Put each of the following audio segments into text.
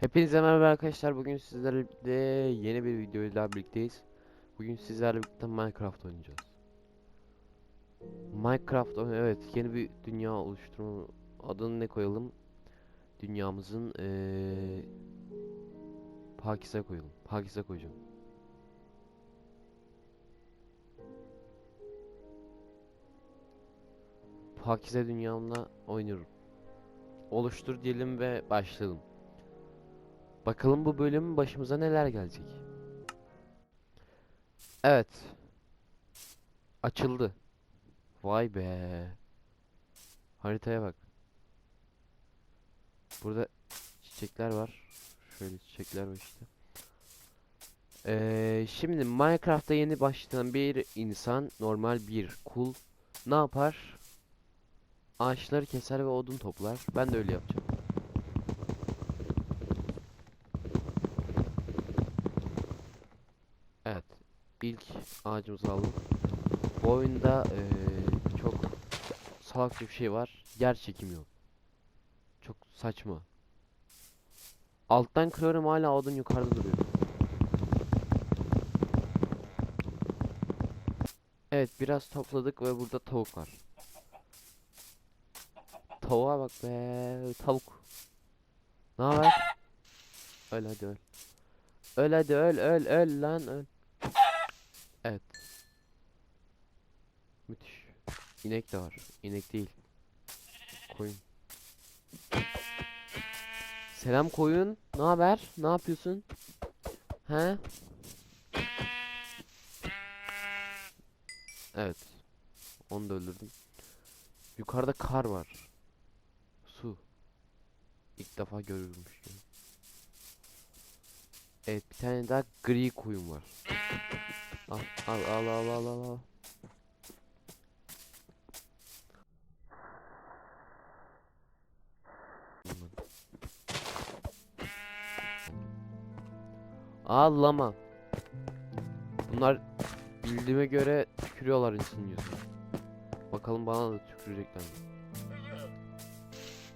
Hepinize merhaba arkadaşlar. Bugün sizlerle birlikte yeni bir videoyla birlikteyiz. Bugün sizlerle birlikte Minecraft oynayacağız. Evet, yeni bir dünya oluşturma. Adını ne koyalım? Dünyamızın Pakize koyalım. Pakize koyacağım. Pakize dünyamla oynuyorum. Oluştur diyelim ve başlayalım. Bakalım bu bölüm başımıza neler gelecek. Evet, açıldı. Vay be. Haritaya bak. Burada çiçekler var. Şöyle çiçekler var işte. Şimdi Minecraft'ta yeni başlayan bir insan, normal bir kul ne yapar? Ağaçları keser ve odun toplar. Ben de öyle yapacağım. Evet. İlk ağacımızı aldım. Bu oyunda çok salakça bir şey var. Yer çekimi yok. Çok saçma. Alttan kırıyorum, hala odun yukarıda duruyor. Evet, biraz topladık ve burada tavuk var. Tavuğa bak be, tavuk. Ne haber? Öl hadi öl. Öl hadi öl lan öl. Evet, müthiş. İnek de var. İnek değil. Koyun. Selam koyun. Ne haber? Ne yapıyorsun? He? Evet. Onu da öldürdüm. Yukarıda kar var. Su. İlk defa görülmüş gibi. Evet, bir tane daha gri koyun var. Al al al al al al al. Ağlama. Bunlar bildiğime göre tükürüyorlar insan yüzüne. Bakalım bana da tükürecekler mi?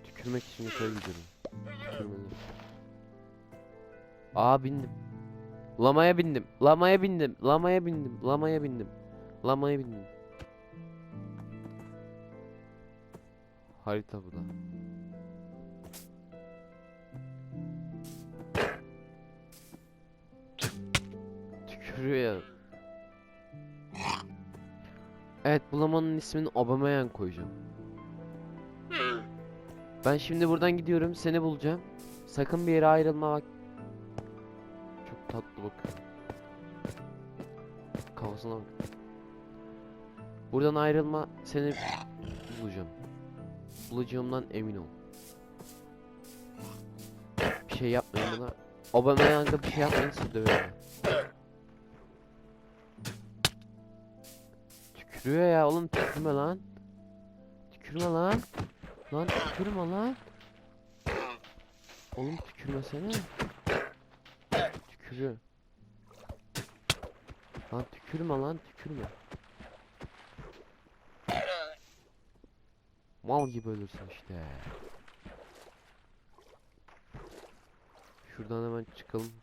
Tükürmek için yukarı gidiyorum. Tükürmeleri. Aa, bindim. Lamaya bindim. Lamaya bindim. Lamaya bindim. Lamaya bindim. Lamaya bindim. Harita bu da. Tükürüyor ya. Evet, bu lamanın ismini Aubameyang koyacağım. Ben şimdi buradan gidiyorum. Seni bulacağım. Sakın bir yere ayrılma bak. Çok tatlı bak. Kafasına bak. Buradan ayrılma. Seni bulacağım. Bulacağımdan emin ol. Bir şey yapmayın buna. Aubameyang'a bir şey yapmayın, sizi döverim. Tükürüyor ya oğlum, tükürme lan. Tükürme lan. Lan tükürme lan. Oğlum tükürmesene. Tükürüyor. Lan tükürme lan, tükürme. Mal gibi ölürsün işte. Şuradan hemen çıkalım.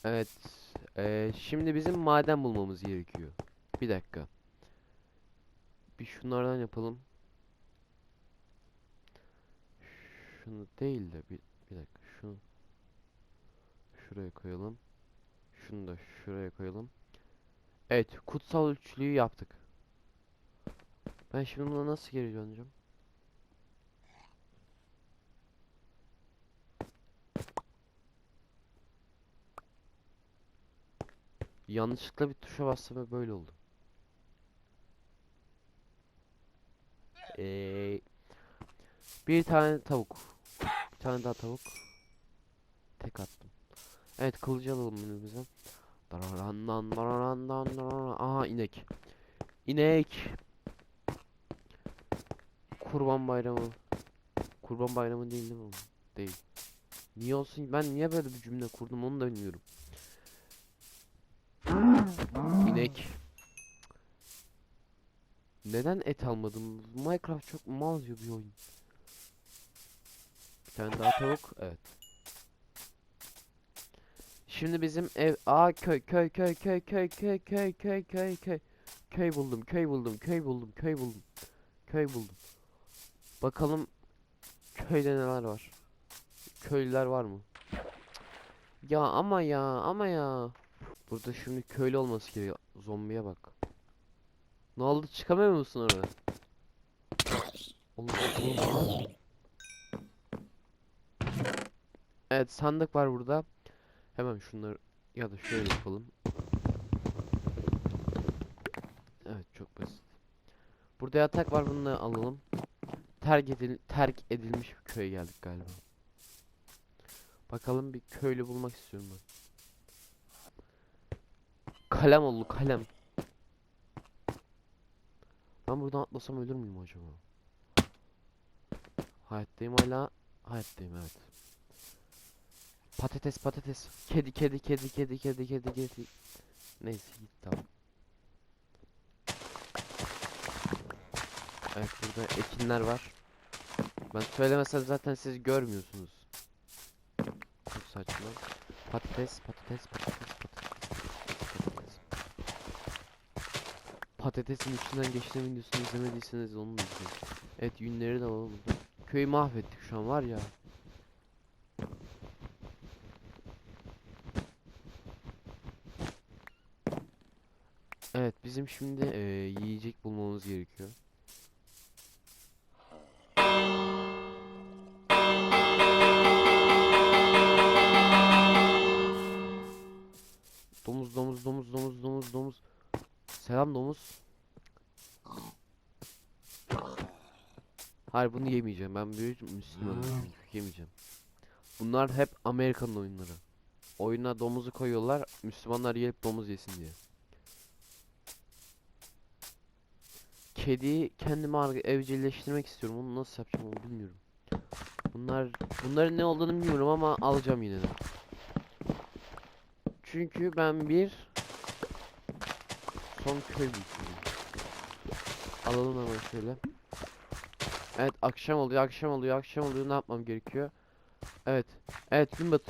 Evet. Şimdi bizim maden bulmamız gerekiyor. Bir dakika. Bir şunlardan yapalım. Şunu değil de bir dakika. Şunu şuraya koyalım. Şunu da şuraya koyalım. Evet, kutsal üçlüyü yaptık. Ben şimdi buna nasıl geri döneceğim? Yanlışlıkla bir tuşa bastım ve böyle oldu. Ee, Bir tane tavuk. Bir tane daha tavuk. Tek attım. Evet, kılıcı alalım önümüze. Aha, inek. İnek. Kurban bayramı. Kurban bayramı değil mi? Değil. Niye olsun? Ben niye böyle bir cümle kurdum onu da bilmiyorum. İnek. Neden et almadım? Minecraft çok mal bir oyun. Bir tane daha tavuk. Evet. Şimdi bizim ev köy köy buldum köy buldum. Bakalım köyde neler var. Köylüler var mı? Ya ama ya. Burada şimdi köylü olması gerekiyor. Zombiye bak. Ne oldu, çıkamıyor musun oraya? Oğlum. Evet, sandık var burada. Hemen şunları ya da şöyle yapalım. Evet, çok basit. Burada yatak var, bunu da alalım. Terk edilmiş bir köye geldik galiba. Bakalım, bir köylü bulmak istiyorum ben. Kalem oldu, kalem. Ben buradan atlasam ölür müyüm acaba? Hayattayım hala. Hayattayım, evet. Patates. Kedi. Neyse, git tamam. Evet, burada ekinler var. Ben söylemesem zaten siz görmüyorsunuz. Çok saçma. Patates. Patatesin içinden geçtiğim videosunu izlemediyseniz onu da izleyin. Evet, yünleri de alalım burada. Köyü mahvettik şu an var ya. Evet, bizim şimdi yiyecek bulmamız gerekiyor. Domuz. Selam domuz. Hayır, bunu yemeyeceğim. Ben bir Müslümanım çünkü yemeyeceğim. Bunlar hep Amerikan oyunları. Oyuna domuzu koyuyorlar. Müslümanlar gelip domuz yesin diye. Kediyi kendime evcilleştirmek istiyorum. Onu nasıl yapacağım onu bilmiyorum. Bunların ne olduğunu bilmiyorum ama alacağım yine de. Çünkü ben bir son köy büyüsüyüm. Alalım hemen şöyle. Evet, akşam oluyor. Ne yapmam gerekiyor? Evet, gün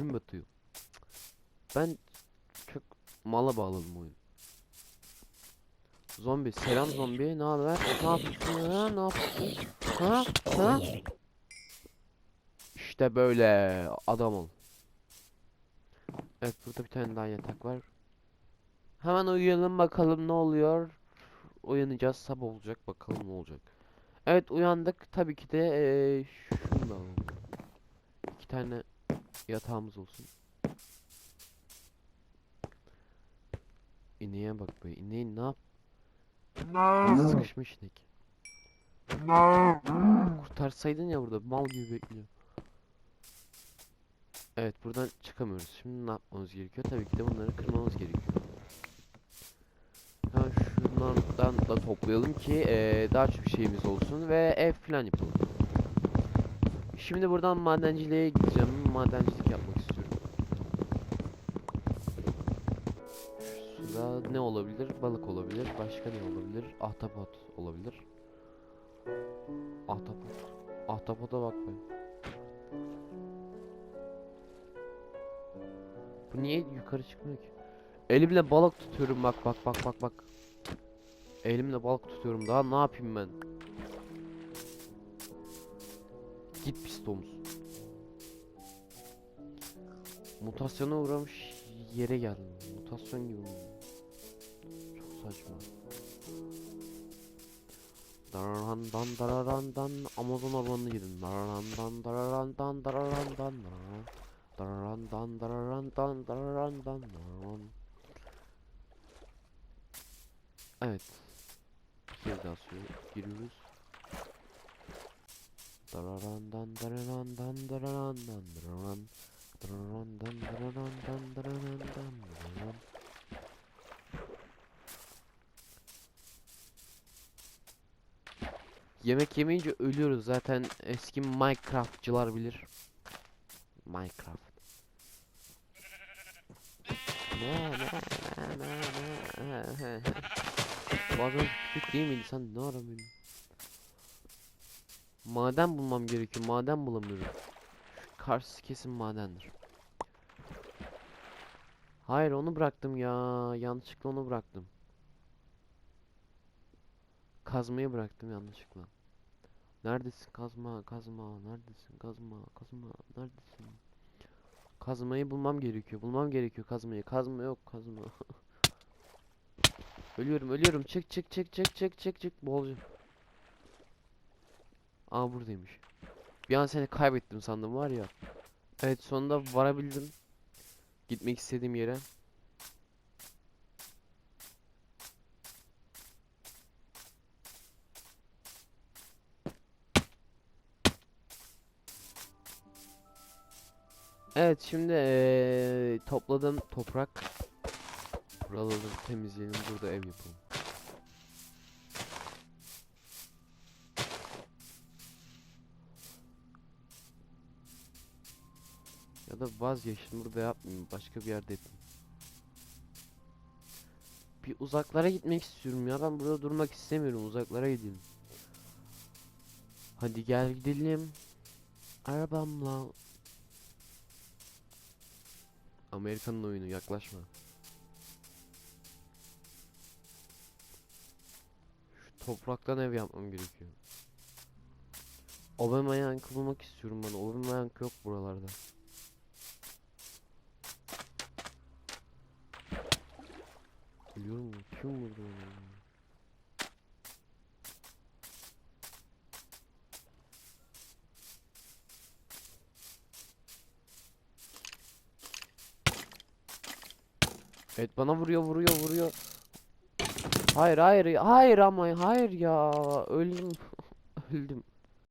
batıyor. Ben çok mala bağladım oyun. Zombi, selam zombi. Ne haber? Ne yapıyorsun ya? Ne yapıyorsun? Ha? İşte böyle adam ol. Evet, burada bir tane daha yatak var. Hemen uyuyalım bakalım ne oluyor. Uyanacağız, sabah olacak, bakalım ne olacak. Evet, uyandık. Tabii ki de şunu da alalım. 2 tane yatağımız olsun. İneğe bak be. İneğin ne yap? Sıkışmış inek. Kurtarsaydın ya, burada mal gibi bekliyor. Evet, buradan çıkamıyoruz. Şimdi ne yapmamız gerekiyor? Tabii ki de bunları kırmamız gerekiyor. Hemen şunlardan da toplayalım ki daha çok şeyimiz olsun ve ev falan yapalım. Şimdi buradan madenciliğe gideceğim. Madencilik yapmak istiyorum. Suda ne olabilir? Balık olabilir. Başka ne olabilir? Ahtapot olabilir. Ahtapota bak be. Bu niye yukarı çıkmıyor ki? Elimle balık tutuyorum, bak. Elimle balık tutuyorum, daha ne yapayım ben? Git pis domuz. Mutasyona uğramış yere geldim. Mutasyon gibi mi? Çok saçma. Dararandan Amazon ormanına gidin. Dararandan. Evet. Bir kez daha suya giriyoruz. Yemek yemeyince ölüyoruz zaten, eski Minecraftçılar bilir. Minecraft. Bazen küçük değil miydi, sen ne aramıyorsun? Maden bulmam gerekiyor. Maden bulamıyorum. Şu karşısı kesin madendir. Hayır, onu bıraktım ya. Yanlışlıkla onu bıraktım. Kazmayı bıraktım yanlışlıkla. Neredesin kazma kazma? Neredesin kazma kazma? Neredesin? Kazmayı bulmam gerekiyor. Bulmam gerekiyor kazmayı. Kazma yok kazma. Ölüyorum ölüyorum. Çık çık çık çık çık çık çık. Bolcu. Aa, buradaymış. Bir an seni kaybettim sandım var ya. Evet, sonunda varabildim. Gitmek istediğim yere. Evet, şimdi topladım toprak. Buraları temizleyelim. Burada ev yapalım. Ya da vazgeçtim, burada yapmayayım. Başka bir yerde yapayım. Bir uzaklara gitmek istiyorum ya. Ben burada durmak istemiyorum. Uzaklara gidelim. Hadi gel gidelim. Arabamla. Amerikan'ın oyunu, yaklaşma. Şu topraktan ev yapmam gerekiyor. Aubameyang bulmak istiyorum ben. Aubameyang yok buralarda. Biliyorum, kim vurdu onu? Evet, bana vuruyor vuruyor vuruyor. Hayır hayır hayır ama hayır ya, öldüm. Öldüm.